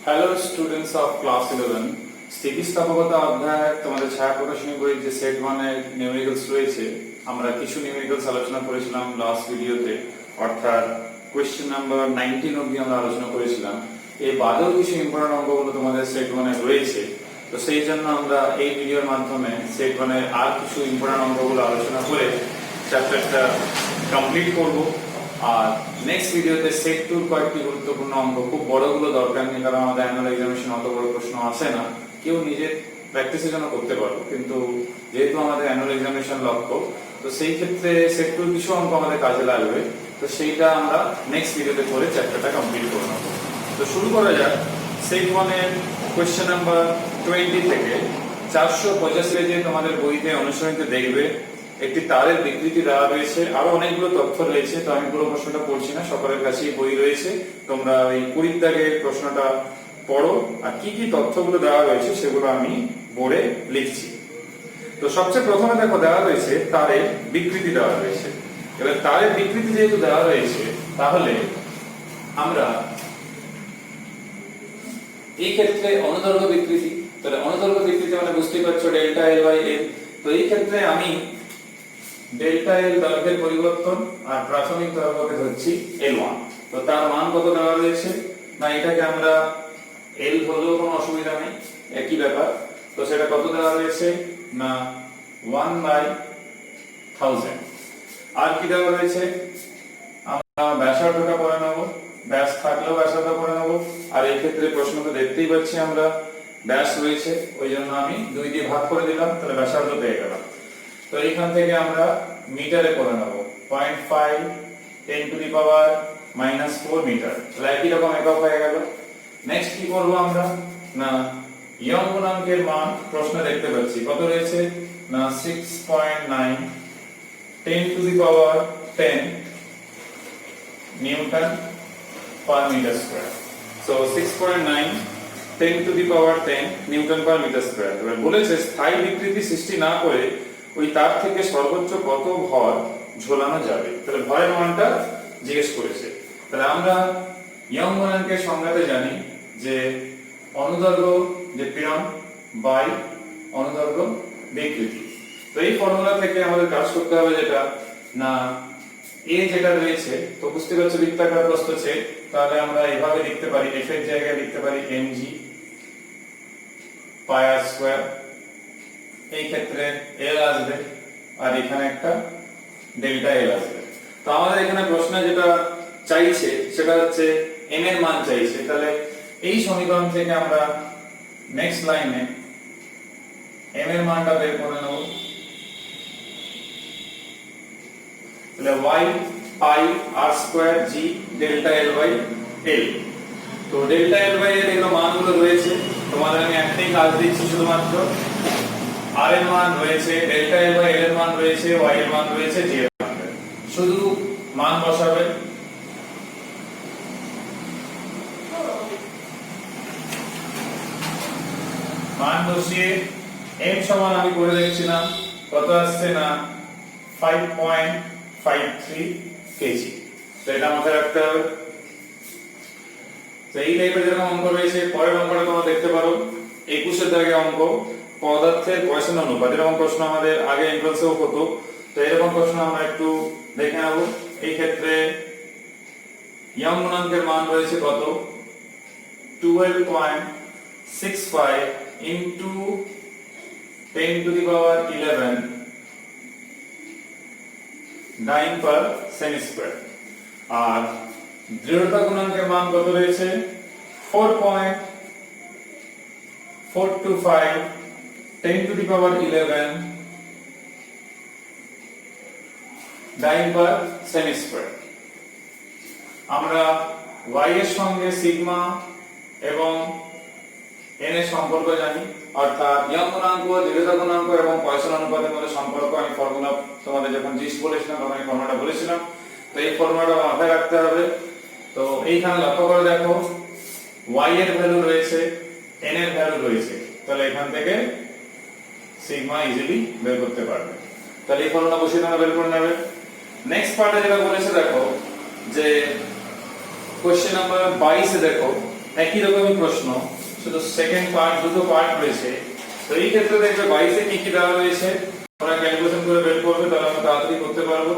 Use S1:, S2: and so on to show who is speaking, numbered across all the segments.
S1: Hello students of class 11 স্থিতিস্থাপকতা অধ্যায়ে তোমাদের ছায়া প্রকাশনী বইয়ের যে সেট 1 এর নিউমেরিক্যালস রয়েছে, আমরা কিছু নিউমেরিক্যালস আলোচনা করেছিলাম লাস্ট ভিডিওতে, অর্থাৎ কোশ্চেন নাম্বার 19 অবধি আমরা আলোচনা করেছিলাম। এই বাদেও কিছু ইম্পর্টেন্ট অঙ্কগুলো তোমাদের সেট 1 এ রয়েছে, তো সেই জন্য আমরা এই ভিডিওর মাধ্যমে সেট 1 এর আর কিছু ইম্পর্টেন্ট অঙ্কগুলো আলোচনা করে চ্যাপ্টারটা কমপ্লিট করব। আর নেক্সট ভিডিওতে সেট 2 এর কয়েকটি গুরুত্বপূর্ণ অঙ্ক, খুব বড়গুলো দরকার নেই কারণ আমাদের অ্যানুয়াল এক্সামিনেশন অত বড় প্রশ্ন আসে না, কেউ নিজের প্র্যাকটিসের জন্য করতে পারবো, কিন্তু যেহেতু আমাদের অ্যানুয়াল এক্সামিনেশন লক্ষ্য, তো সেই ক্ষেত্রে সেট 2 এর কিছু অঙ্ক আমাদের কাজে লাগবে, তো সেইটা আমরা নেক্সট ভিডিওতে করে চ্যাপ্টারটা কমপ্লিট করে নেব। তো শুরু করা যাক সেট 1 এর কোশ্চেন নাম্বার 20 থেকে। 485 পেজে তোমাদের বইতে অনুশীলনীতে দেখবে একটি তারের বিকৃতি দেওয়া রয়েছে, আরো অনেকগুলো তথ্য রয়েছে, তো আমি পুরো প্রশ্নটা পড়ছি না, সকলের কাছেই বই রয়েছে, তোমরা এই 20 দাগের প্রশ্নটা পড়ো আর কি কি তথ্যগুলো দেওয়া রয়েছে সেগুলো আমি বোর্ডে লিখছি। তো সবচেয়ে প্রথমে দেখো দেওয়া রয়েছে তারের বিকৃতি দেওয়া রয়েছে। এবার তারের বিকৃতি যেহেতু দেওয়া রয়েছে, তাহলে আমরা এই ক্ষেত্রে অনুদৈর্ঘ্য বিকৃতি, তাহলে অনুদৈর্ঘ্য বিকৃতি মানে বুঝতেই পারছো ডেল্টা এল বাই এল। তো এই ক্ষেত্রে আমি ডেল্টা এল দৈর্ঘ্যের পরিবর্তন আর প্রাথমিক দৈর্ঘ্যকে ধরছি L1। তো তার মান কত দেওয়া রয়েছে না, এটাকে আমরা L হলেও কোনো অসুবিধা নেই, একই ব্যাপার। তো সেটা কত দেওয়া রয়েছে না 1/1000। আর কি দেওয়া রয়েছে, আমরা ব্যাসার্ধটা করে নেব, ব্যাস থাকলেও ব্যাসার্ধ করে নেব। আর এই ক্ষেত্রে প্রশ্ন তো দেখতেই পাচ্ছি আমরা ব্যাস রয়েছে, ওই জন্য আমি 2 দিয়ে ভাগ করে দিলাম, তাহলে ব্যাসার্ধ পেয়ে গেলাম। তো এইখান থেকে আমরা মিটারে করে নেব 0.5 10 টু দি পাওয়ার -4 মিটার, তাহলে একই রকম একক হয়ে গেল। নেক্সট কি করব আমরা না ইয়ং গুণাঙ্কের মান প্রশ্ন দেখতে পাচ্ছি কত রয়েছে না 6.9 10 to the power 10 newton per metre square. So 6.9 10 to the power 10 newton per metre square. এবার বলেছে স্থায়ী বিকৃতি সৃষ্টি না করে ওই তার থেকে সর্বোচ্চ কত ভর ঝোলানো যাবে, তাহলে ভরের মানটা জিজ্ঞেস করেছে। তাহলে আমরা ইয়ং গুণাঙ্কের সংজ্ঞাতে জানি যে অনুদৈর্ঘ্য যে পীড়ন বাই অনুদৈর্ঘ্য বিকৃতি। তো এই ফর্মুলা থেকে আমাদের কাজ করতে হবে যেটা না এ যেটা রয়েছে, তো বুঝতে পারছো বৃত্তাকার প্রস্থচ্ছেদ, তাহলে আমরা এভাবে লিখতে পারি, এফ এর জায়গায় লিখতে পারি mg পাই আর স্কয়ার। এই ক্ষেত্রে L আসবে আর এখানে একটা ডেল্টা L আসবে। তো আমাদের এখানে প্রশ্ন যেটা চাইছে সেটা হচ্ছে m এর মান চাইছে, তাহলে এই সমীকরণ থেকে আমরা নেক্সট লাইনে m এর মানটা বের করে নেব। তাহলে y pi r square g delta L by L। তো ডেল্টা L বাই L এর মানগুলো রয়েছে, তোমাদের আমি একটাই কাজ দিচ্ছি, শুধুমাত্র r এর মান রয়েছে, ডেল্টা L বাই L এর মান রয়েছে, y এর মান রয়েছে, g এর মান রয়েছে, শুধু মান বসাবে। মান বসিয়ে m সমান আমি করে দেখছিলাম কত আসছে না 5.53 কেজি। তো এটা মাথায় রাখতে হবে। তো এই টাইপের যেরকম অঙ্ক রয়েছে, পরের অঙ্কটা তোমরা দেখতে পারো 21 এর দাগে অঙ্ক পদার্থের পয়সন অনুপাত। এরকম প্রশ্ন আমাদের আগে এন্ট্রান্সেও হতো, তো এরকম প্রশ্ন আমরা একটু দেখে নেব। এই ক্ষেত্রে ইয়ং গুণাঙ্কের মান রয়েছে কত 12.65 into 10 to the power 11 9 per semi square. আর দৃঢ়তা গুণাঙ্কের মান কত রয়েছে 4.425 10 to the power 11 9 per semi square. আমরা y এর সঙ্গে সিগমা এবং n এর সম্পর্ক জানি, অর্থাৎ ইয়ং গুণাঙ্ক, দৃঢ়তা গুণাঙ্ক এবং পয়সন অনুপাতের মধ্যে সম্পর্ক আমি ফর্মুলা তোমাদের যখন জিস্ট বলেছিলাম তখন এই ফর্মুলাটা বলেছিলাম। তো এই ফর্মুলাটা মাথায় রাখতে হবে। তো এইখানে লক্ষ্য করে দেখো y এর ভ্যালু রয়েছে, n এর ভ্যালু রয়েছে, তাহলে এখান থেকে সিগমা ইজিলি বের করতে পারবে। তাহলে এই ফর্মুলা বসিয়ে তোমরা বের করে নেবে। নেক্সট পার্টে যেটা বলেছে দেখো যে কোশ্চেন নাম্বার 22 এ দেখো একই রকমই প্রশ্ন, শুধু সেকেন্ড পার্ট, দুটো পার্ট রয়েছে। তো এই ক্ষেত্রে দেখবে 22 এ কি কি দেওয়া রয়েছে, তোমরা ক্যালকুলেশন করে বের করবে, তাহলে আমরা তাড়াতাড়ি করতে পারবো।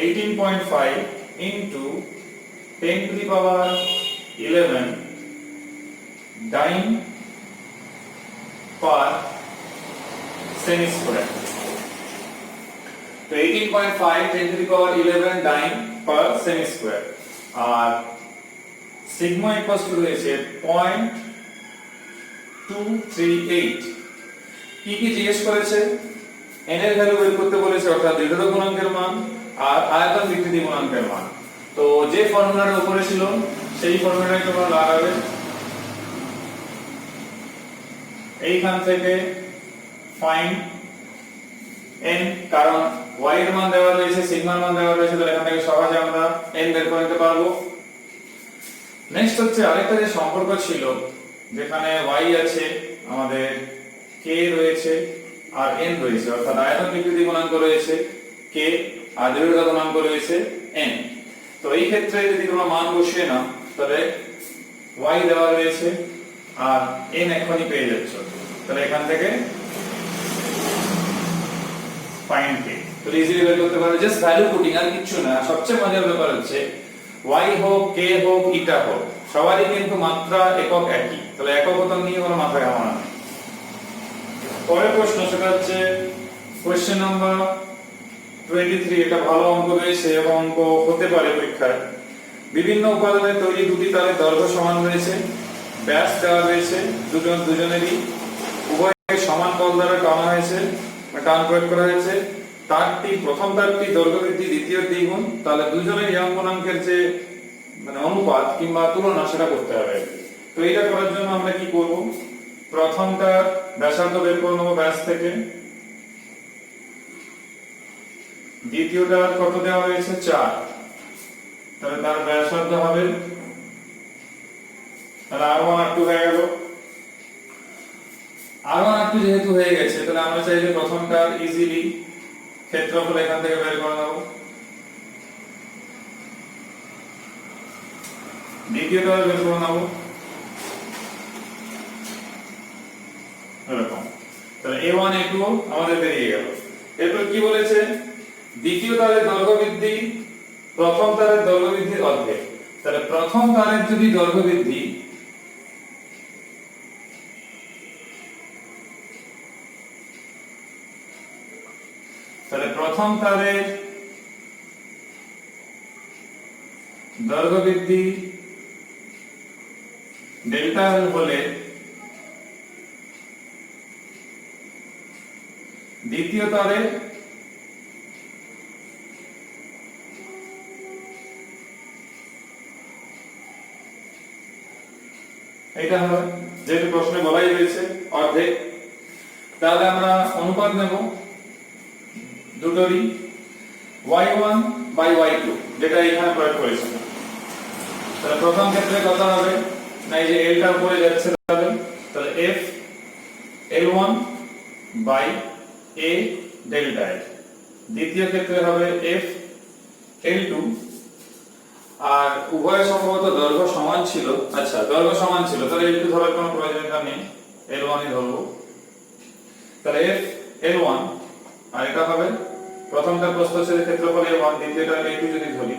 S1: 18.5 into 10 to the power 11 dyne per semi square. তো 18.5 10 to the power 11 dyne per semi square, আর সিগমা ইকুয়ালস টু রয়েছে 0.238। কি কি জিজ্ঞেস করেছে? n এর ভ্যালু বের করতে বলেছে, অর্থাৎ দীর্ঘতা গুণাঙ্কের মান আর আয়তন বিকৃতি গুণাঙ্কের মান। তো যে ফর্মুলার উপরে ছিল সেই ফর্মুলাটাই তোমরা লাগাবে। এইখান থেকে ফাইন্ড n, কারণ y এর মান দেওয়া রয়েছে, সিগমার মান দেওয়া রয়েছে, তাহলে এখান থেকে সহজে আমরা n বের করে নিতে পারবো। নেক্সট হচ্ছে আরেকটা যে সম্পর্ক ছিল, যেখানে y আছে, আমাদের k রয়েছে আর n রয়েছে, অর্থাৎ আয়তন বিকৃতি গুণাঙ্ক রয়েছে k আর দীর্ঘতা গুণাঙ্ক রয়েছে n। তো এই ক্ষেত্রে যদি তোমরা মান বসিয়ে নাও, তাহলে y দেওয়া রয়েছে আর n এখনই পেয়ে যাচ্ছ, তাহলে এখান থেকে ফাইন্ড k, তো ইজিলি বের করতে পারবে। জাস্ট ভ্যালু পুটিং, আর কিছু না। সবচেয়ে মজার ব্যাপার হচ্ছে y হোক, k হোক, ইটা হোক, সবারই কিন্তু মাত্রা একক একই, তাহলে এককতা নিয়ে কোনো মাথা ঘামানো নেই। পরের প্রশ্ন, সেটা হচ্ছে কোশ্চেন নাম্বার 23। এটা ভালো অঙ্ক রয়েছে এবং অঙ্ক হতে পারে পরীক্ষায়। বিভিন্ন উপাদানের তৈরি দুটি তারের দৈর্ঘ্য সমান রয়েছে, ব্যাস দেওয়া রয়েছে দুজনেরই, উভয়কে সমান বল দ্বারা টানা হয়েছে বা টান প্রয়োগ করা হয়েছে। তারটি, প্রথম তারটি দৈর্ঘ্য বৃদ্ধি দ্বিতীয় দ্বিগুণ, তাহলে দুজনের ইয়ং গুণাঙ্কের যে অনুপাত কিংবা তুলনা সেটা করতে হবে। তো এটা করার জন্য আমরা কি করব? প্রথমটা ব্যাসার্ধ বের করে নেব ব্যাস থেকে, দ্বিতীয়টা কত দেওয়া হয়েছে 4, তাহলে তার ব্যাসার্ধ হবে, তাহলে r1 r2 হয়ে গেল। r1 r2 যেহেতু হয়ে গেছে, তাহলে আমরা চাইলে প্রথমটা ইজিলি ক্ষেত্রফল এখান থেকে বের করে নেব, দ্বিতীয়টা বের করে নেব এরকম। তাহলে a1 a2 আমাদের বেরিয়ে গেল। এরপর কি বলেছে? দ্বিতীয় তারের দৈর্ঘ্য বৃদ্ধি প্রথম তারের দৈর্ঘ্য বৃদ্ধির অর্ধেক। তাহলে প্রথম তারের যদি দৈর্ঘ্য বৃদ্ধি তাহলে প্রথম তারের দৈর্ঘ্য বৃদ্ধি ডেল্টা এল হলে দ্বিতীয় তারে এটা হবে, যেহেতু প্রশ্নে বলাই রয়েছে অর্ধেক, তাহলে আমরা অনুপাত নেব দুটোরই, y1 বাই y2, যেটা এখানে প্রয়োগ করেছিল। তাহলে প্রথম ক্ষেত্রে কত হবে না, এই যে এলটা উপরে যাচ্ছে, তাহলে f l1 by a delta l। দ্বিতীয় ক্ষেত্রে হবে f l2, আর উভয় সম্ভবত দৈর্ঘ্য সমান ছিল। আচ্ছা, দৈর্ঘ্য সমান ছিল, তাহলে l2 ধরার কোনো প্রয়োজনটা নেই, l1 ই ধরবো। তাহলে f l1, আর এটা হবে প্রথমটা প্রস্থচ্ছেদের ক্ষেত্রফল a1, দ্বিতীয়টা a2 যদি ধরি,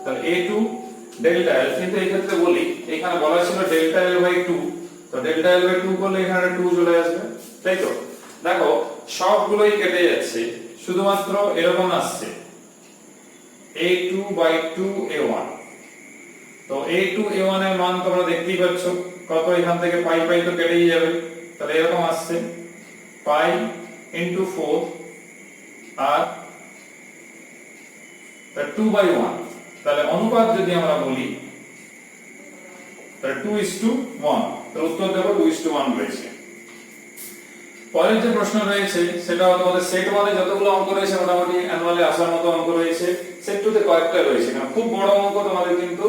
S1: তাহলে a2 ডেল্টা l। কিন্তু এই ক্ষেত্রে বলি, এখানে বলা ছিল ডেল্টা l বাই 2, তো ডেল্টা l বাই 2 করলে এখানে 2 চলে আসবে, তাই তো? দেখো সবগুলোই কেটে যাচ্ছে, শুধুমাত্র এরকম আসছে a2 বাই 2 a1। তো a2 a1 এর মান তোমরা দেখতেই পাচ্ছ কত, এখান থেকে পাই পাই তো কেটেই যাবে, তাহলে এরকম আসছে পাই ইনটু 4 আর 2 বাই 1। তাহলে অনুপাত যদি আমরা বলি, তাহলে 2:1, তাহলে উত্তর দেব 2:1 রয়েছে। পরের যে প্রশ্ন রয়েছে সেটা তোমাদের সেট 1 এ যতগুলো অঙ্ক রয়েছে মোটামুটি অ্যানুয়ালি আসার মতো অঙ্ক রয়েছে, সেট 2 তে কয়েকটা রয়েছে, কারণ খুব বড় অঙ্ক তোমাদের কিন্তু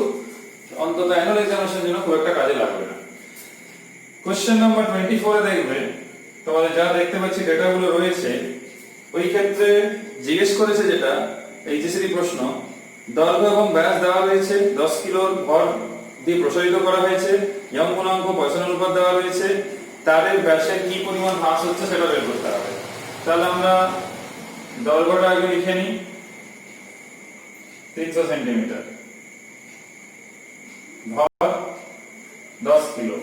S1: অন্তত অ্যানুয়াল এক্সামিনেশনের জন্য খুব একটা কাজে লাগবে না। কোশ্চেন নাম্বার 24 এ দেখবে তোমাদের যা দেখতে পাচ্ছি ডেটাগুলো রয়েছে, ওই ক্ষেত্রে জিজ্ঞেস করেছে যেটা এইচএসসি প্রশ্ন, দৈর্ঘ্য এবং ব্যাস দেওয়া রয়েছে, 10 কিলোর ভর দিয়ে প্রসারিত করা হয়েছে, ইয়ং গুণাঙ্ক পয়সন অনুপাত দেওয়া রয়েছে, তারের ব্যাসে কি পরিমাণ হ্রাস হচ্ছে সেটা বের করতে হবে। তাহলে আমরা দৈর্ঘ্যটা আগে লিখে নিই 300 সেন্টিমিটার, ভর 10 কিলো।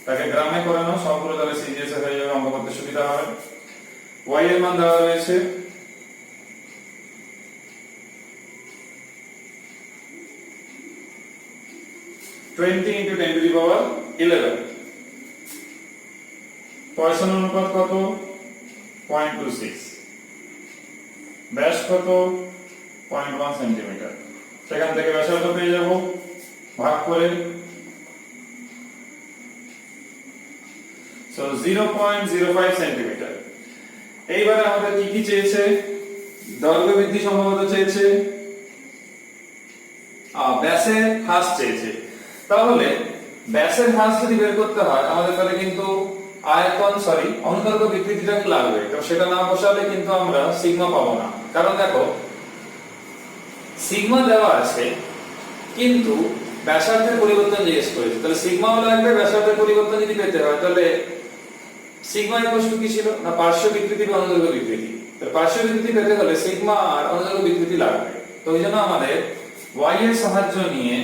S1: তাকে গ্রামে করে নাও সবগুলো, তাহলে সিজিএস হয়ে যাবে, অঙ্ক করতে সুবিধা হবে। ওয়াই এর মান দেওয়া রয়েছে 20 × 10⁻11। পয়সন অনুপাত কত? 0.26। ব্যাস কত? 0.1 সেন্টিমিটার। সেখান থেকে ব্যাসার্ধ পেয়ে যাব ভাগ করে, সো 0.05 সেন্টিমিটার। এইবারে আমাদের কি কি চেয়েছে? দৈর্ঘ্য বৃদ্ধি সম্ভবত চেয়েছে, ব্যাসের হ্রাস চেয়েছে। তাহলে ব্যাসের হ্রাস যদি বের করতে হয় আমাদের তাহলে কিন্তু অনুদৈর্ঘ্য বিকৃতিটা লাগবে। তো সেটা না বসালে কিন্তু আমরা সিগমা পাবো না। কারণ দেখো সিগমা দেওয়া আছে কিন্তু ব্যাসার্ধের পরিবর্তন জিজ্ঞেস করেছে, তাহলে সিগমাও লাগবে। ব্যাসার্ধের পরিবর্তন যদি পেতে হয় তাহলে সিগমা ইকুয়াল কি ছিল না, পার্শ্ব বিকৃতি বা অনুদৈর্ঘ্য বিকৃতি। তাহলে পার্শ্ব বিকৃতি পেতে হলে সিগমা আর অনুদৈর্ঘ্য বিকৃতি লাগবে। তো এই জন্য আমাদের y এর সাহায্য নিয়ে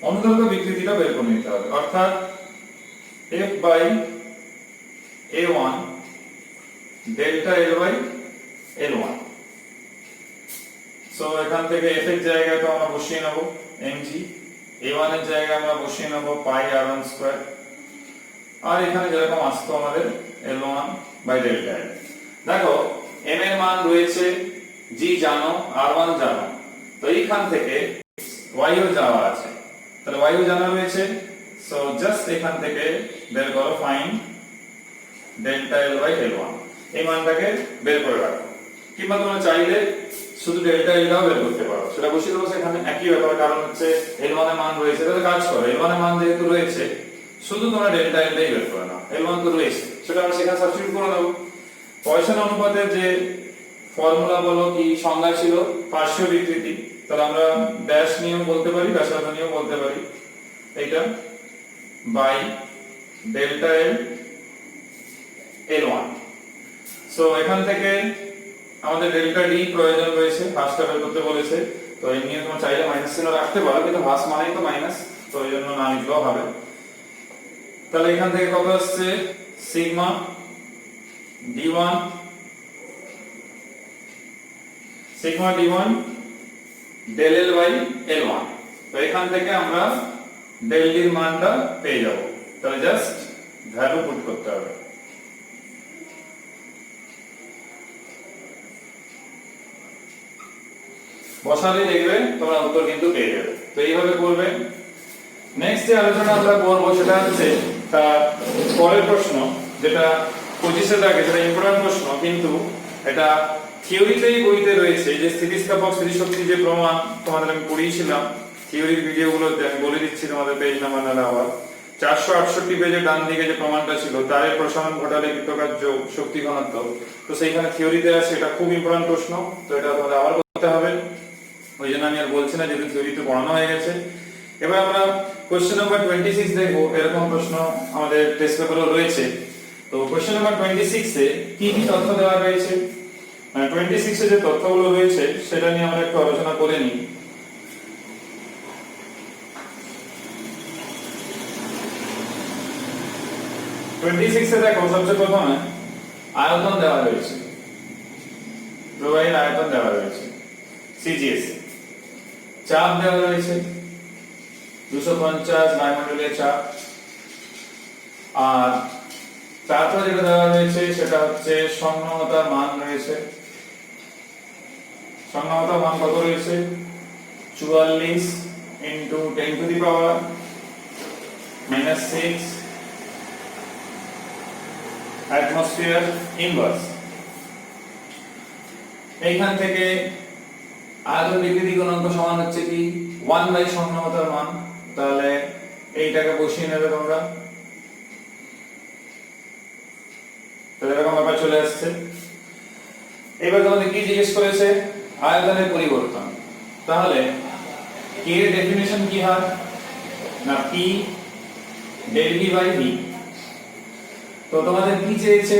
S1: অনুদৈর্ঘ্য বিকৃতিটা বের করে নিতে হবে, অর্থাৎ f/a1 ডেল্টা l/l1। সো এখান থেকে f এর জায়গায় তো আমরা বসিয়ে নেব mg, a1 এর জায়গায় আমরা বসিয়ে নেব πr1², আর এখানে যেরকম আসতো আমাদের l1/Δl। দেখো m এর মান রয়েছে, g জানো, r1 জানো, তো এইখান থেকে y ও যাওয়া আছে, তাহলে y ও জানা রয়েছে। সো জাস্ট এখান থেকে বের করো ফাইন্ড ডেল্টা l/l1, এই মানটাকে বের করে রাখো। কিংবা তোমরা চাইলে শুধু ডেল্টা l-টাও বের করতে পারো, সেটা বসিয়ে দেবো সেখানে, একই ব্যাপার। কারণ হচ্ছে l1 এর মান রয়েছে, তাহলে কাজ করো l1 এর মান যেহেতু রয়েছে শুধু তোমরা ডেল্টা l-টাই বের করে নাও, l1 তো রয়েছে সেটা আমরা সেখানে সাবস্টিটিউট করে দেব। পয়সন অনুপাতের যে ফর্মুলা বলো কি সংজ্ঞা ছিল, পার্শ্ব বিকৃতি, তাহলে আমরা ড্যাশ নিয়েও বলতে পারি, ব্যাসার্ধ নিয়েও বলতে পারি, এইটা বাই ডেল্টা l1। সো এখান থেকে আমাদের ডেল্টা ডি প্রয়োজন রয়েছে, হ্রাসটা বের করতে বলেছে। তো এই নিয়ে তোমরা চাইলে মাইনাস চিহ্ন রাখতে পারো, কিন্তু হ্রাস মানেই তো মাইনাস, তো এই জন্য না লিখলেও হবে। তাহলে এখান থেকে কত আসছে? Sigma d1 del l/l1। তো এখান থেকে আমরা del d এর মানটা পেয়ে যাব। তাহলে জাস্ট ভ্যালু পুট করতে হবে। বসালে দেখবে তোমরা উত্তর কিন্তু পেয়ে যাবে। তো এইভাবে করবে। নেক্সট যে আলোচনা আমরা করব সেটা হচ্ছে তার পরের প্রশ্ন, যেটা 25 এর আগে, যেটা ইম্পর্টেন্ট প্রশ্ন, কিন্তু এটা থিওরিতেই বইতে রয়েছে, যে স্থিতিস্থাপক স্থিতিশক্তি যে প্রমাণ তোমাদের আমি পড়িয়েছিলাম থিওরির ভিডিওগুলোতে, আমি বলে দিচ্ছি তোমাদের পেজ নাম্বার নাহলে আবার 468 পেজের ডান দিকে যে প্রমাণটা ছিল, তারের প্রসারণ ঘটালে কৃতকার্য শক্তি ঘনত্ব, তো সেইখানে থিওরিতে আছে, এটা খুব ইম্পর্টেন্ট প্রশ্ন। তো এটা তোমাদের আবার করতে হবে, ওই জন্য আমি আর বলছি না, যেহেতু থিওরিতে পড়ানো হয়ে গেছে। এবার আমরা কোশ্চেন নাম্বার 26 দেখবো। এরকম প্রশ্ন আমাদের টেস্ট পেপারে রয়েছে। তো কোশ্চেন নাম্বার 26 এ কি কি তথ্য দেওয়া রয়েছে, 26 এ যে তথ্যগুলো রয়েছে সেটা নিয়ে আমরা একটু আলোচনা করে নিই। দেখো সবচেয়ে প্রথমে আয়তন দেওয়া রয়েছে, প্রবাহীর আয়তন দেওয়া রয়েছে সিজিএস, চাপ দেওয়া রয়েছে 250 বায়ুমণ্ডলীয় চাপ, আর তারপর যেটা দেওয়া রয়েছে সেটা হচ্ছে সংঘনতার মান রয়েছে। সংঘনতার মান কত রয়েছে? 44 × 10⁻⁻6 অ্যাটমসফিয়ার ইনভার্স। এইখান থেকে আয়তন বিকৃতি গুণাঙ্ক সমান হচ্ছে কি 1 / সংঘনতার মান। তাহলে এইটাকে বসিয়ে নেবে তোমরা, তাহলে এরকম ব্যাপার চলে আসছে। এবার তোমাদের কি জিজ্ঞেস করেছে? আয়তনের পরিবর্তন। তাহলে k এর ডেফিনিশন কি হয়? না P del V by V. তো তোমাদের কি চেয়েছে,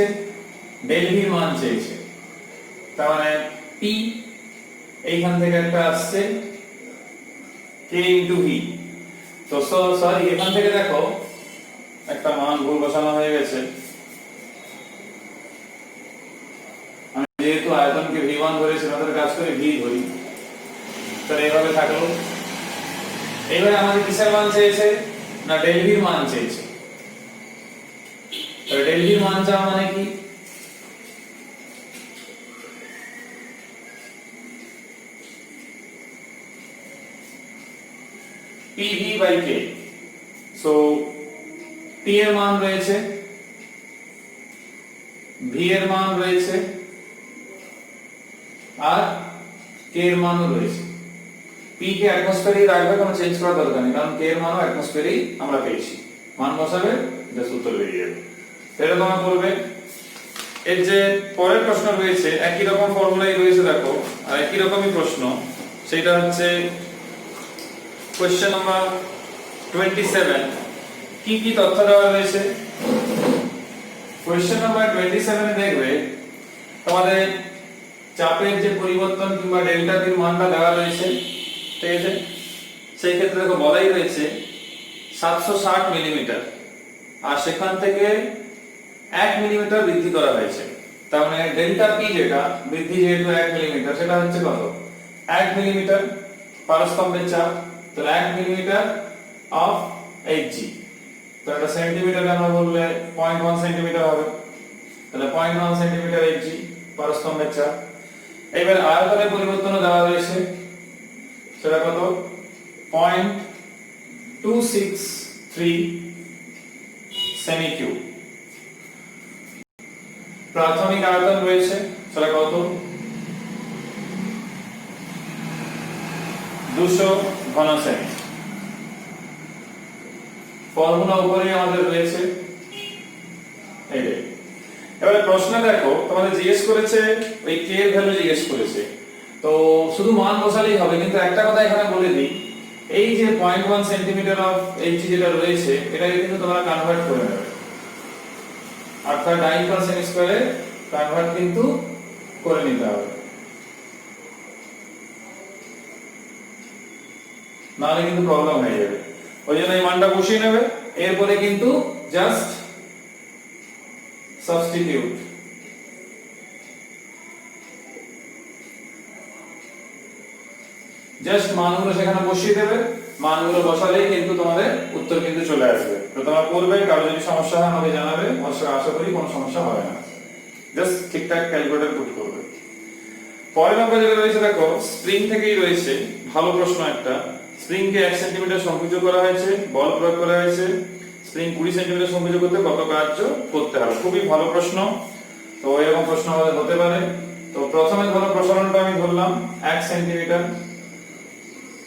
S1: ডেল ভির মান চেয়েছে, তার মানে পি এইখান থেকে একটা আসছে কে ইনটু ভি। তো সরি এখান থেকে দেখো একটা মান ভুল বসানো হয়ে গেছে, আমি যেহেতু আয়তনকে v1 ধরেছিলাম তাহলে কাজ করে v ধরি, তাহলে এইভাবে থাকলো। এইবারে আমাদের কিসের মান চেয়েছে, না ডেল ভির মান চেয়েছে। তাহলে ডেল ভির মান চাওয়া মানে কি, pv by k। So p এর মান রয়েছে, v এর মান রয়েছে, আর k এর মানও রয়েছে। p কে অ্যাটমসফিয়ারেই রাখবে, কোনো চেঞ্জ করার দরকার নেই, কারণ k এর মানও অ্যাটমসফিয়ারেই আমরা পেয়েছি। মান বসাবে, জাস্ট উত্তর বেরিয়ে যাবে। এটা তোমরা করবে। এর যে পরের প্রশ্ন রয়েছে একই রকম ফর্মুলাই রয়েছে দেখো, আর একই রকমই প্রশ্ন, সেটা হচ্ছে কোশ্চেন নাম্বার 27। কি কি তথ্য দেওয়া রয়েছে কোশ্চেন নাম্বার 27 এ দেখবে তোমাদের চাপের যে পরিবর্তন কিংবা ডেল্টা টির মানটা দেওয়া রয়েছে, ঠিক আছে। সেই ক্ষেত্রে দেখো বলাই রয়েছে 760 মিলিমিটার, আর সেখান থেকে 1 মিলিমিটার বৃদ্ধি করা হয়েছে। তার মানে ডেল্টা পি যেটা বৃদ্ধি যেহেতু 1 মিলিমিটার, সেটা হচ্ছে কত, 1 মিলিমিটার পারস্তম্ভের চাপ। তাহলে 1 মিলিমিটার অফ hg, তো এটা সেন্টিমিটারে আমরা বললে 0.1 সেন্টিমিটার হবে, তাহলে 0.1 সেন্টিমিটার hg পারস্তম্ভের চাপ। এবার আয়তনের পরিবর্তন দেওয়া রয়েছে, সেটা কত, 0.263 সেমি কিউব। প্রাথমিক আয়তন রয়েছে, সেটা কত, 200 ঘন সেমি। ফর্মুলা উপরে আমাদের রয়েছে এই যে। এবারে প্রশ্ন দেখো তোমাদের জিজ্ঞেস করেছে ওই k এর ভ্যালু জিজ্ঞেস করেছে, তো শুধু মান বসালেই হবে, কিন্তু একটা কথা এখানে বলে দিই, এই যে 0.1 সেন্টিমিটার অফ hg যেটা রয়েছে এটাকে কিন্তু তোমরা কনভার্ট করে নেবে, অর্থাৎ 9 সেমি স্কয়ারে কনভার্ট কিন্তু করে নিতে হবে, নাহলে কিন্তু প্রবলেম হয়ে যাবে। ওই জন্য এই মানটা বসিয়ে নেবে, এরপরে কিন্তু জাস্ট সাবস্টিটিউট, জাস্ট মানগুলো সেখানে বসিয়ে দেবে, মানগুলো বসালেই কিন্তু তোমাদের উত্তর কিন্তু চলে আসবে। তো তোমরা করবে, কারো যদি সমস্যা হয় আমাকে জানাবে, আশা করি কোনো সমস্যা হবে না, জাস্ট ঠিকঠাক ক্যালকুলেটর পুট করবে। পরের নম্বর যেটা রয়েছে দেখো স্প্রিং থেকেই রয়েছে, ভালো প্রশ্ন একটা। স্প্রিং কে 1 সেন্টিমিটার সংকুচিত করা হয়েছে, বল প্রয়োগ করা হয়েছে, স্প্রিং 20 সেন্টিমিটার সংকুচিত করতে কত কার্য করতে হবে, খুবই ভালো প্রশ্ন। তো এরকম প্রশ্ন আমাদের হতে পারে। তো প্রথমে ধরো প্রসারণটা আমি ধরলাম 1 সেন্টিমিটার,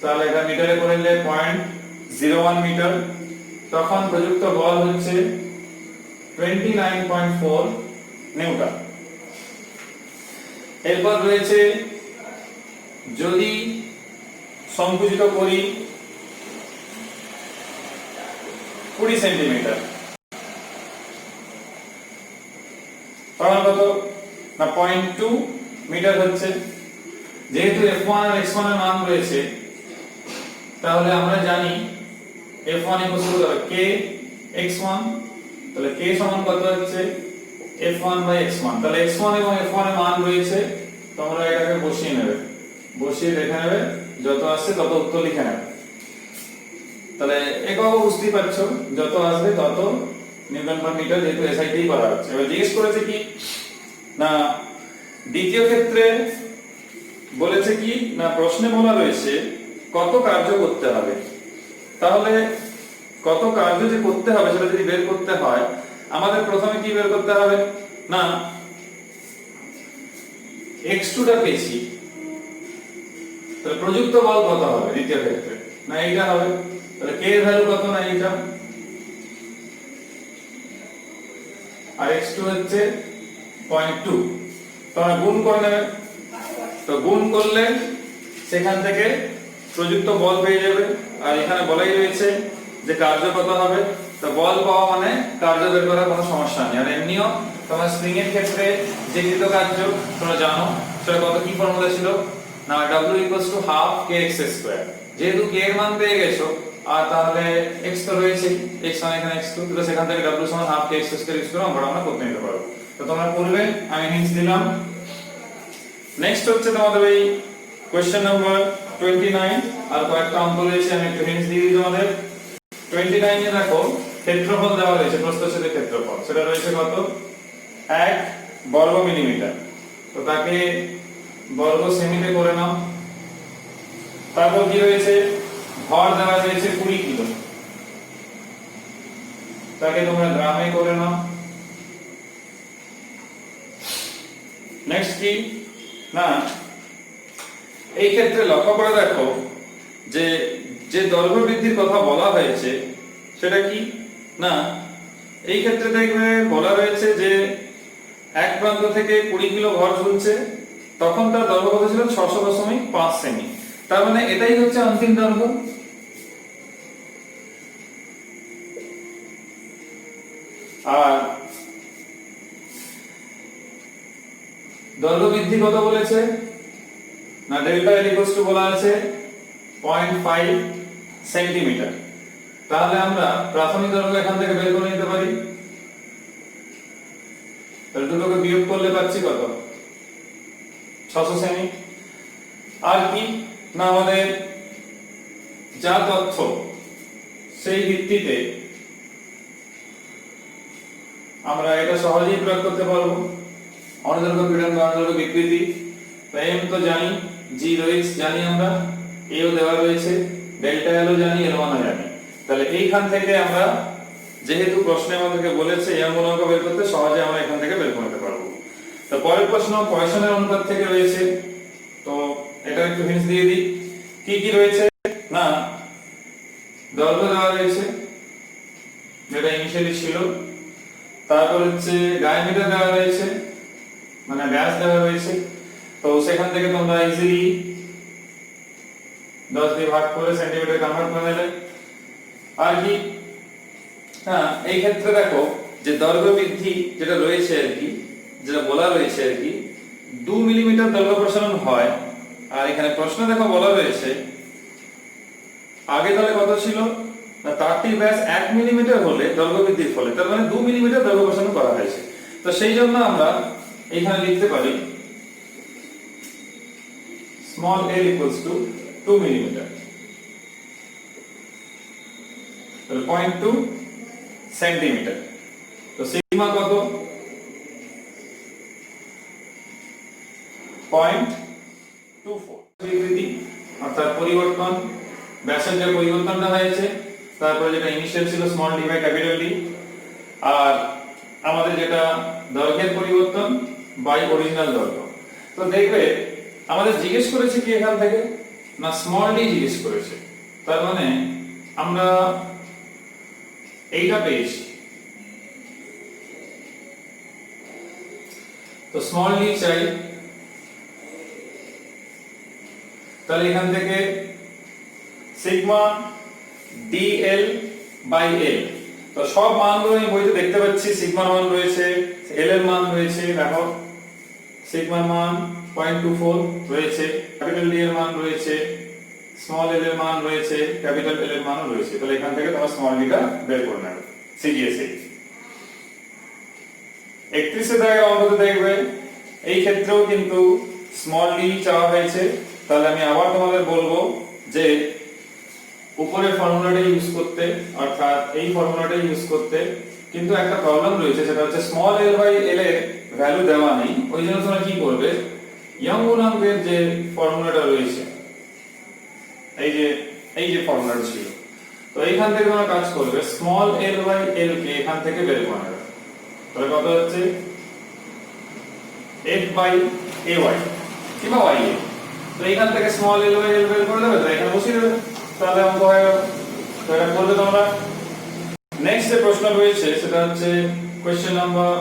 S1: তাহলে এটা মিটারে করে নিলে 0.01 মিটার, তখন প্রযুক্ত বল হচ্ছে 29.4 নিউটন। এরপর রয়েছে যদি সংকুচিত করি 20 সেন্টিমিটার, তখন কত না 0.2 মিটার হচ্ছে। যেহেতু f1 আর x1 এর মান রয়েছে, তাহলে আমরা জানি f1 k x1, তাহলে k সমান কত হচ্ছে f1 বাই x1। তাহলে x1 এবং f1 এর মান রয়েছে, তোমরা এটাকে বসিয়ে নেবে, বসিয়ে দেখে নেবে, যত আসছে তত উত্তর লিখে নেবে। তাহলে একক বুঝতেই পারছো, যত আসবে তত নিউটন পার মিটার, যেহেতু এসআই দিয়েই করা হচ্ছে। এবার জিজ্ঞেস করেছে কি না দ্বিতীয় ক্ষেত্রে বলেছে কি না প্রশ্নে বলা রয়েছে কত কার্য করতে হবে। তাহলে কত কার্য যে করতে হবে সেটা যদি বের করতে হয়, আমাদের প্রথমে কি বের করতে হবে না x2 টা পেয়েছি, তাহলে প্রযুক্ত বল কত হবে দ্বিতীয় ক্ষেত্রে, না এইটা হবে। তাহলে k এর ভ্যালু কত, না এইটা, আর x2 হচ্ছে 0.2, তোমরা গুণ করে নেবে। তো গুণ করলে সেখান থেকে প্রযুক্ত বল পেয়ে যাবে। আর এখানে বলাই রয়েছে যে কার্য কত হবে। তো বল পাওয়া মানে কার্য বের করার কোনো সমস্যা নেই। আর এমনিও তোমার স্প্রিং এর ক্ষেত্রে যে কৃত কার্য তোমরা জানো সেটা কত, কি ফর্মুলা ছিল না, W = হাফ kx স্কয়ার। যেহেতু k এর মান পেয়ে গেছো আর তাহলে x তো রয়েছে, x মানে এখানে x2, তো সেখান থেকে W = half kx square use করে আমরা করতে নিতে পারবো। তো তোমরা করবে, আমি হিন্টস দিলাম। নেক্সট হচ্ছে তোমাদের এই কোশ্চেন নাম্বার 29, আর কয়েকটা অঙ্ক রয়েছে, আমি একটু হিন্টস দিয়ে দিই তোমাদের। 29 এ দেখো ক্ষেত্রফল দেওয়া রয়েছে, প্রস্থচ্ছেদের ক্ষেত্রফল, সেটা রয়েছে কত 1 বর্গ মিলিমিটার। তো তাকে বর্গ সেমিতে করে নাও। তারপর কি রয়েছে, ভর দেওয়া রয়েছে 20 কিলো, তাকে তোমরা গ্রামে করে নাও। নেক্সট কি না, এই ক্ষেত্রে লক্ষ্য করে দেখো যে যে দৈর্ঘ্য বৃদ্ধির কথা বলা হয়েছে সেটা কি না, এই ক্ষেত্রে দেখবে বলা রয়েছে যে এক প্রান্ত থেকে 20 কিলো ভর ঝুলছে, তখন তার দৈর্ঘ্য কত ছিল 600.5 সেমি। তার মানে এটাই হচ্ছে অন্তিম দৈর্ঘ্য। আর দৈর্ঘ্য বৃদ্ধি কত বলেছে না, ডেল্টা L = বলা আছে 0.5 সেন্টিমিটার। তাহলে আমরা প্রাথমিক দৈর্ঘ্য এখান থেকে বের করে নিতে পারি। তাহলে দুটোকে বিয়োগ করলে পাচ্ছি কত 600 সেমি। আর কি না, আমাদের যা তথ্য সেই ভিত্তিতে আমরা এটা সহজেই প্রয়োগ করতে পারবো। অনুদৈর্ঘ্য পীড়ন বা অনুদৈর্ঘ্য বিকৃতি, তো m তো জানি, g রো x জানি আমরা, a ও দেওয়া রয়েছে, ডেল্টা L ও জানি, L1 ও জানি। তাহলে এইখান থেকে আমরা, যেহেতু প্রশ্নে আমাদেরকে বলেছে এই অঙ্ক বের করতে, সহজে আমরা এখান থেকে বের করতে পারবো। তো পরের প্রশ্ন পয়সনের অনুপাত থেকে রয়েছে, তো এটা একটু হিন্টস দিয়ে দিই। কি কি রয়েছে না, দৈর্ঘ্য দেওয়া রয়েছে যেটা ইনিশিয়ালি ছিল, তারপর হচ্ছে ডায়ামিটার দেওয়া রয়েছে মানে ব্যাস দেওয়া রয়েছে, তো সেখান থেকে তোমরা ইজিলি 10 দিয়ে ভাগ করে সেন্টিমিটার কনভার্ট করে নেবে। আর কি হ্যাঁ, এই ক্ষেত্রে দেখো যে দৈর্ঘ্য বৃদ্ধি যেটা রয়েছে আর কি, যেটা বলা রয়েছে আর কি, 2 মিলিমিটার দৈর্ঘ্য প্রসারণ হয়। আর এখানে প্রশ্ন দেখো বলা রয়েছে আগে তাহলে কত ছিল না, তারটির ব্যাস 1 মিলিমিটার হলে দৈর্ঘ্য বৃদ্ধির ফলে, তার মানে 2 মিলিমিটার দৈর্ঘ্য প্রসারণ করা হয়েছে। তো সেই জন্য আমরা এখানে লিখতে পারি স্মল l = 2 মিলিমিটার, তাহলে 0.2 সেন্টিমিটার। তো সিগমা কত 0.24 বিকৃতি, অর্থাৎ পরিবর্তন, ব্যাসের যে পরিবর্তনটা হয়েছে, তারপরে যেটা ইনিশিয়াল ছিল small d by capital D, আর আমাদের যেটা দৈর্ঘ্যের পরিবর্তন বাই অরিজিনাল দৈর্ঘ্য। তো দেখবে আমাদের জিজ্ঞেস করেছে কি এখান থেকে না, স্মল d জিজ্ঞেস করেছে, তার মানে আমরা এইটা পেয়েছি। তো স্মল d চাই, তাহলে এখান থেকে সিগমা dl বাই l, তো সব মানগুলো আমি বইতে দেখতে পাচ্ছি, সিগমার মান রয়েছে, l এর মান রয়েছে, দেখো সিগমার মান 0.24 রয়েছে, ক্যাপিটাল D এর মান রয়েছে, স্মল l এর মান রয়েছে, ক্যাপিটাল L এর মানও রয়েছে। তাহলে এখান থেকে তোমরা স্মল d টা বের করে নেবে সিজিএসএ। 31 এর দাগে অঙ্কতে দেখবে এই ক্ষেত্রেও কিন্তু স্মল d চাওয়া হয়েছে। তাহলে আমি আবার তোমাদের বলবো যে উপরের ফর্মুলাটা ইউজ করতে, অর্থাৎ এই ফর্মুলাটা ইউজ করতে, কিন্তু একটা প্রবলেম রয়েছে, সেটা হচ্ছে স্মল l বাই l এর ভ্যালু দেওয়া নেই। ওই জন্য তোমরা কি করবে, ইয়ং গুণাঙ্কের যে ফর্মুলাটা রয়েছে, এই যে ফর্মুলাটা ছিল, তো এইখান থেকে তোমরা কাজ করবে স্মল l বাই l কে এখান থেকে বের করে নেবে। তাহলে কত হচ্ছে f বাই ay কিংবা ya, তো এইখান থেকে স্মল l বাই l বের করে দেবে, তো এখানে বসিয়ে দেবে, তাহলে অঙ্ক হয়ে গেল। তো এটা করবে তোমরা। নেক্সট যে প্রশ্ন রয়েছে সেটা হচ্ছে কোশ্চেন নাম্বার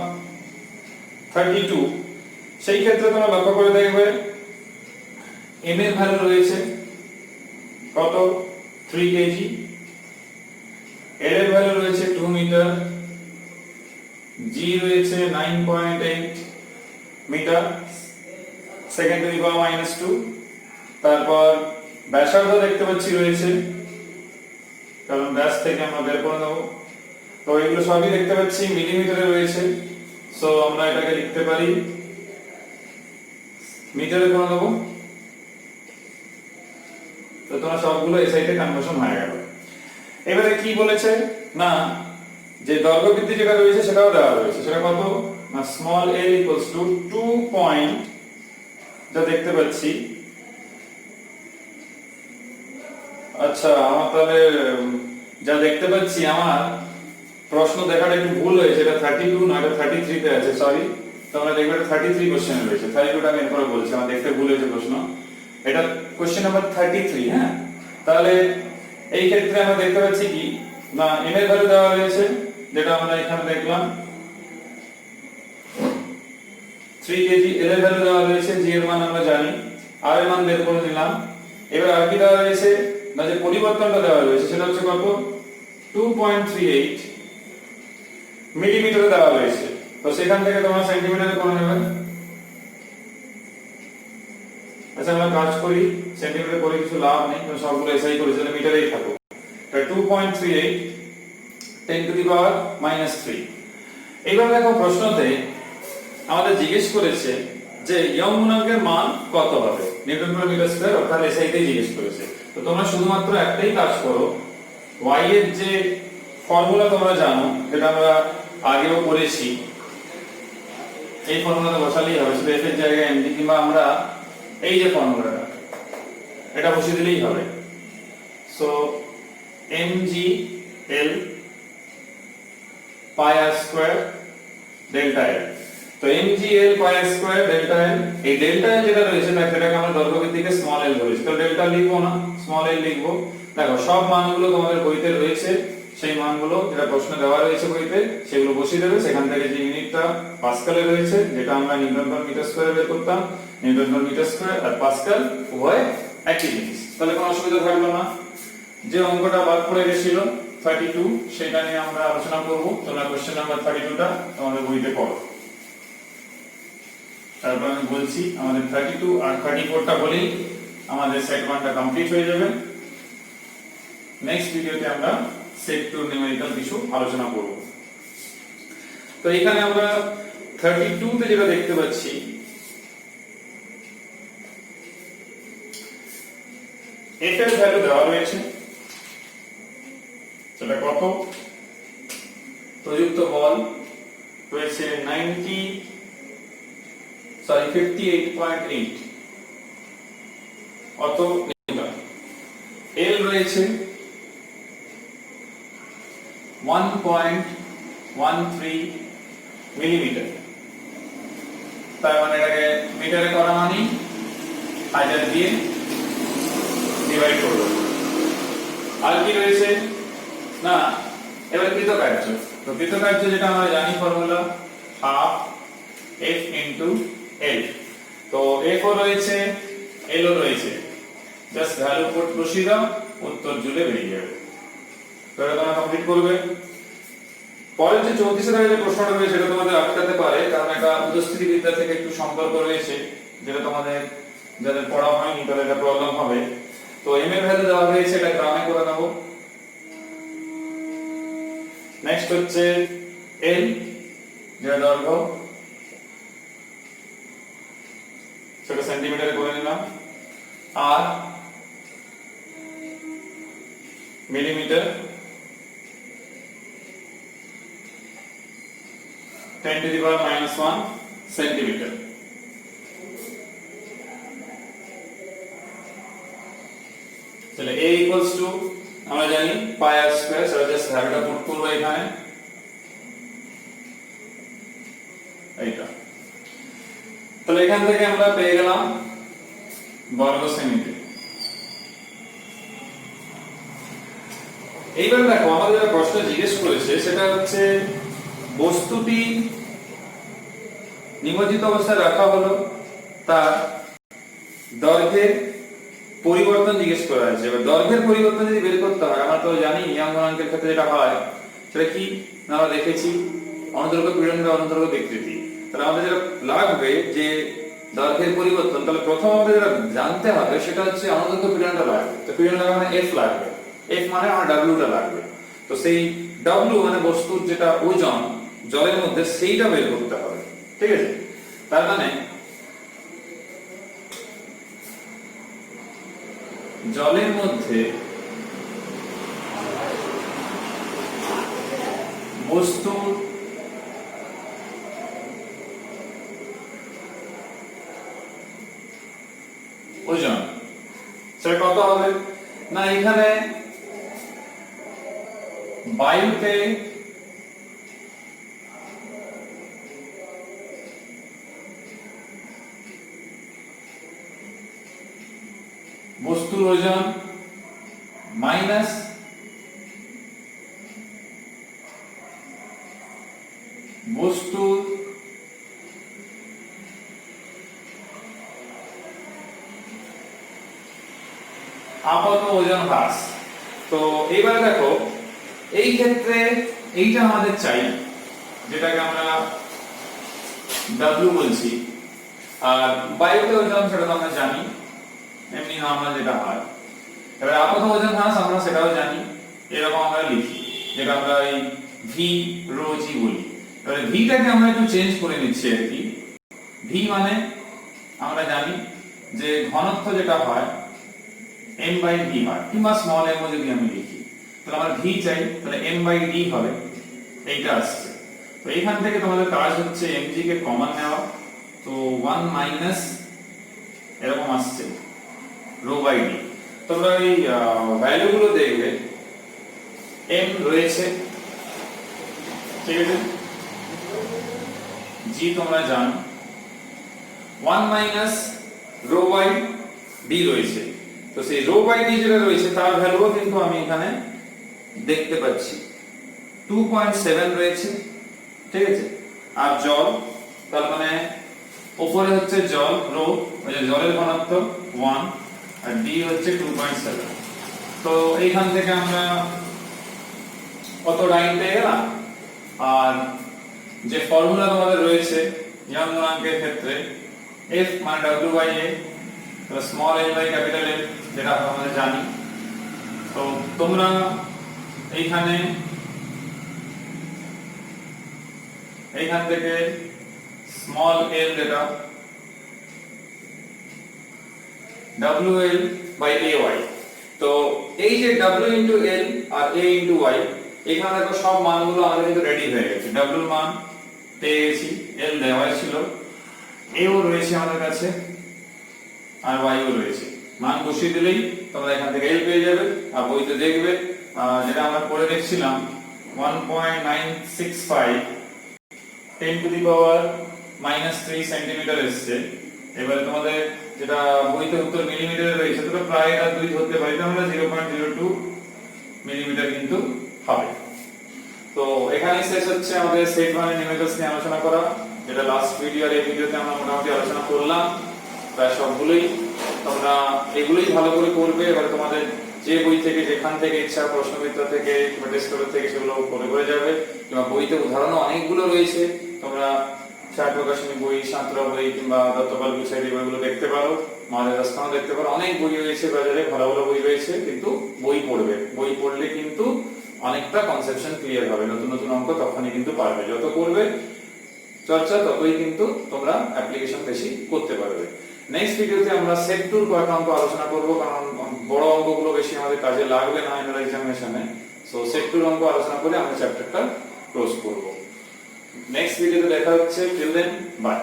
S1: 32। সেই ক্ষেত্রে তোমরা লক্ষ্য করে দেখবে m এর ভ্যালু রয়েছে কত 3 কেজি, এল এর ভ্যালু রয়েছে 2 মিটার, জি রয়েছে 9.8 মিটার, সেকেন্ড টু দি পাওয়ার -2। তারপর ব্যাসার্ধ দেখতে পাচ্ছি রয়েছে, কারণ ব্যাস থেকে আমরা বের করে নেব। তো এগুলো সবই দেখতে পাচ্ছি মিলিমিটারে রয়েছে, সো আমরা এটাকে লিখতে পারি মিটারে করে নেব। তো তোমার সবগুলো এই সাইডে কনভার্সন হয়ে গেল। এবারে কি বলেছে না, যে দৈর্ঘ্য বৃদ্ধি যেটা রয়েছে সেটাও দেওয়া রয়েছে, সেটা কত না small l equals to 2 point, যা দেখতে পাচ্ছি। আচ্ছা, আমার তাহলে যা দেখতে পাচ্ছি, আমার প্রশ্ন দেখাটা একটু ভুল হয়েছে, এটা 32 না, এটা 33 তে আছে, সরি। তোমরা দেখবে এটা 33 কোশ্চেন রয়েছে, 32টা আমি এরপরে বলছি, আমার দেখতে ভুল হয়েছে প্রশ্ন। এটা কোশ্চেন নাম্বার 33। হ্যাঁ, তাহলে এই ক্ষেত্রে আমরা দেখতে পাচ্ছি কি না, m এর ভ্যালু দেওয়া রয়েছে, যেটা আমরা এখানে দেখলাম 3 কেজি, l এর ভ্যালু দেওয়া রয়েছে, g এর মান আমরা জানি, r এর মান বের করে নিলাম। এবার আর কি দেওয়া রয়েছে না, যে পরিবর্তনটা দেওয়া রয়েছে সেটা হচ্ছে কত 2.38 মিলিমিটারে দেওয়া রয়েছে। তো সেখান থেকে তোমরা সেন্টিমিটারে করে নেবে। আচ্ছা, আমরা কাজ করি, সেন্টিমিটারে করে কিছু লাভ নেই, কারণ সবগুলো এসআই করেছে, তাহলে মিটারেই থাকো। তাহলে 2.38 10 টু দি পাওয়ার -3। এইবার দেখো, প্রশ্নতে আমাদের জিজ্ঞেস করেছে যে ইয়ং গুণাঙ্কের মান কত হবে, নিউটন পার মিটার স্কয়ার, অর্থাৎ এসআইতেই জিজ্ঞেস করেছে। তো তোমরা শুধুমাত্র একটাই কাজ করো, y এর যে ফর্মুলা তোমরা জানো, যেটা আমরা আগেও করেছি, এই ফর্মুলাটা বসালেই হবে, শুধু f এর জায়গায় mg, কিংবা আমরা এই যে ফর্মুলাটা এটা বসিয়ে দিলেই হবে। সো mg l পাই r স্কয়ার ডেল্টা l। তো mg l পাই r স্কয়ার ডেল্টা l, এই ডেল্টা l যেটা রয়েছে সেটাকে আমরা দৈর্ঘ্য বৃদ্ধিকে স্মল l ধরেছি, তো ডেল্টা লিখবো না, স্মল l লিখবো। দেখো, সব মানগুলো তোমাদের বইতে রয়েছে, সেই মানগুলো যেটা প্রশ্নে দেওয়া রয়েছে বইতে সেগুলো বসিয়ে দেবে। সেখান থেকে যে ইউনিটটা পাস্কালে রয়েছে, যেটা আমরা নিউটন পার মিটার স্কয়ারে বের করতাম, নিউটন পার মিটার স্কয়ার আর পাস্কাল উভয় একই জিনিস, তাহলে কোনো অসুবিধা থাকলো না। যে অঙ্কটা বাদ পড়ে গেছিল 32, সেটা নিয়ে আমরা আলোচনা করব। তোমরা কোশ্চেন নাম্বার 32টা তোমাদের বইতে পড়ো। তারপর আমি বলছি, আমাদের 32 আর 34টা বলেই আমাদের সেট 1টা কমপ্লিট হয়ে যাবে। নেক্সট ভিডিওতে আমরা সেট 2 নিউমেরিক্যাল কিছু আলোচনা করব। তো এখানে আমরা 32 তে যেটা দেখতে পাচ্ছি, f এর ভ্যালু দেওয়া রয়েছে, সেটা কত, প্রযুক্ত বল রয়েছে 58.8 অত নিউটন, l রয়েছে 1.13 মিলিমিটার। তার মানে এটাকে মিটারে করা মানে 1000 দিয়ে ডিভাইড করব। আর কি রয়েছে না, এবার কৃতকার্য। তো কৃতকার্য যেটা আমরা জানি, formula half f into l। তো f ও রয়েছে, l ও রয়েছে, জাস্ট ভ্যালু পুট বসিয়ে দাও, উত্তর জুড়ে বেরিয়ে যাবে। তো এটা তোমরা কমপ্লিট করবে। পরের যে 34 এর যে প্রশ্নটা রয়েছে সেটা তোমাদের আটকাতে পারে, কারণ এটা উপস্থিতি বিদ্যা থেকে একটু সম্পর্ক রয়েছে, যেটা তোমাদের যাদের পড়া হয়নি তাদের এটা প্রবলেম হবে। তো m এর ভ্যালু দেওয়া হয়েছে, এটা গ্রামে করে নেব। নেক্সট হচ্ছে l, যেটা দৈর্ঘ্য, সেটা সেন্টিমিটারে করে নিলাম। আর millimetre 10 to the power -1 centimetre. তাহলে a equals to আমরা জানি পাই r স্কয়ার, সেটা জাস্ট ভ্যালুটা পুট করব এখানে, এইটা। তাহলে এখান থেকে আমরা পেয়ে গেলাম বর্গ সেমিতে। এইবার দেখো, আমাদের যে প্রশ্ন জিজ্ঞেস করেছে সেটা হচ্ছে, বস্তুটি নিমজ্জিত অবস্থায় রাখা হলো, তার দৈর্ঘ্যের পরিবর্তন জিজ্ঞেস করা আছে। এবার দৈর্ঘ্যের পরিবর্তন যদি বের করতে হয়, আমরা তো জানি নিয়ম গুণাঙ্কের ক্ষেত্রে যেটা হয় সেটা কি না, আমরা দেখেছি অনুদৈর্ঘ্য পীড়ন বা অনুদৈর্ঘ্য বিকৃতি। তাহলে আমাদের যেটা লাগবে যে দৈর্ঘ্যের পরিবর্তন, তাহলে প্রথম আমাদের যেটা জানতে হবে সেটা হচ্ছে অনুদৈর্ঘ্য পীড়নটা লাগবে। তো পীড়ন লাগা মানে এফ লাগবে, এফ মানে আমার ডাব্লিউটা লাগবে। তো সেই ডাব্লিউ মানে বস্তুর যেটা ওজন জলের মধ্যে সেইটা বের করতে হবে, ঠিক আছে। তার মানে জলের মধ্যে বস্তুর ওজন সেটা কত হবে না, এখানে বায়ুতে বস্তুর ওজন মাইনাস বস্তুর আপাত ওজন হ্রাস। তো এইবার দেখো এই ক্ষেত্রে এইটা আমাদের চাই, যেটাকে আমরা W বলছি, আর বায়ুতে ওজন সেটা তো আমরা জানি এমনি নরমাল যেটা হয়। এবার আপাত ওজন হ্রাস আমরা সেটাও জানি, এরকম আমরা লিখি যেটা আমরা এই ভি রো জি বলি। এবারে ভিটাকে আমরা একটু চেঞ্জ করে নিচ্ছি আর কি। ভি মানে আমরা জানি যে ঘনত্ব যেটা হয় m বাই d হয়, কিংবা স্মল m যদি আমি লিখি, তাহলে আমরা v চাই, তাহলে m বাই d হবে, এইটা আসছে। তো এখান থেকে তোমাদের কাজ হচ্ছে mg কে কমন নেওয়া, তো 1 মাইনাস এরকম আসছে রো বাই d। তোমরা এই ভ্যালু গুলো দেখবে, m রয়েছে, ঠিক আছে, g তোমরা জানো, 1 মাইনাস রো বাই d রয়েছে। তো সেই রো বাই ডি যেটা রয়েছে তার ভ্যালুও কিন্তু আমি এখানে দেখতে পাচ্ছি 2.7 রয়েছে, ঠিক আছে। আর জল, তার মানে উপরে হচ্ছে জল রো, ওই যে জলের ঘনত্ব 1 আর ডি হচ্ছে 2.7। তো এইখান থেকে আমরা কত লাইন পেয়ে গেলাম। আর যে ফর্মুলা তোমাদের রয়েছে ইয়ং গুণাঙ্কের ক্ষেত্রে F মানে W by A, small m by capital M, যেটা আমরা জানি। তো তোমরা এইখান থেকে স্মল l যেটা WL বাই AY, তো এই যে W ইনটু L আর A ইনটু Y, এখানে দেখো সব মানগুলো আমাদের কিন্তু রেডি হয়ে গেছে। W এর মান পেয়ে গেছি, L দেওয়া ছিল, A ও রয়েছে আমাদের কাছে, আর y ও রয়েছে। মান বসিয়ে দিলেই তোমরা এখান থেকে l পেয়ে যাবে। আর বইতে দেখবে যেটা আমরা করে দেখছিলাম 1.965 10 টু দি পাওয়ার -3 সেন্টিমিটার এসেছে। এবারে তোমাদের যেটা বইতে উত্তর মিলিমিটারে রয়েছে, তো প্রায় এটা 2 ধরতে পারি, তো আমরা 0.02 মিলিমিটার কিন্তু হবে। তো এখানেই শেষ হচ্ছে আমাদের সেট 1 এর নিউমেরিক্যালস নিয়ে আলোচনা করা, যেটা লাস্ট ভিডিও আর এই ভিডিওতে আমরা মোটামুটি আলোচনা করলাম প্রায় সবগুলোই। তোমরা এগুলোই ভালো করে করবে। এবার তোমাদের যে বই থেকে যেখান থেকে ইচ্ছা, প্রশ্নবিত্ত থেকে কিংবা টেস্ট পেপার থেকে, সেগুলো করে যাবে। কিংবা বইতে উদাহরণ অনেকগুলো রয়েছে, তোমরা ছায়া প্রকাশনী বই, সাঁতরা বই কিংবা দত্তপাল বিষয় এই বইগুলো দেখতে পারো, মাদের রাস্তাও দেখতে পারো। অনেক বই রয়েছে বাজারে, ভালো ভালো বই রয়েছে, কিন্তু বই পড়বে। বই পড়লে কিন্তু অনেকটা কনসেপশন ক্লিয়ার হবে, নতুন নতুন অঙ্ক তখনই কিন্তু পারবে। যত করবে চর্চা ততই কিন্তু তোমরা অ্যাপ্লিকেশন বেশি করতে পারবে। নেক্সট ভিডিওতে আমরা সেট 2 কয়েকটা অঙ্ক আলোচনা করব, কারণ বড় অঙ্কগুলো বেশি আমাদের কাজে লাগবে না ফাইনাল এক্সামিনেশনে। সো সেট 2 অঙ্ক আলোচনা করে আমরা চ্যাপ্টারটা ক্লোজ করব। নেক্সট ভিডিওতে দেখা হচ্ছে। Till then by.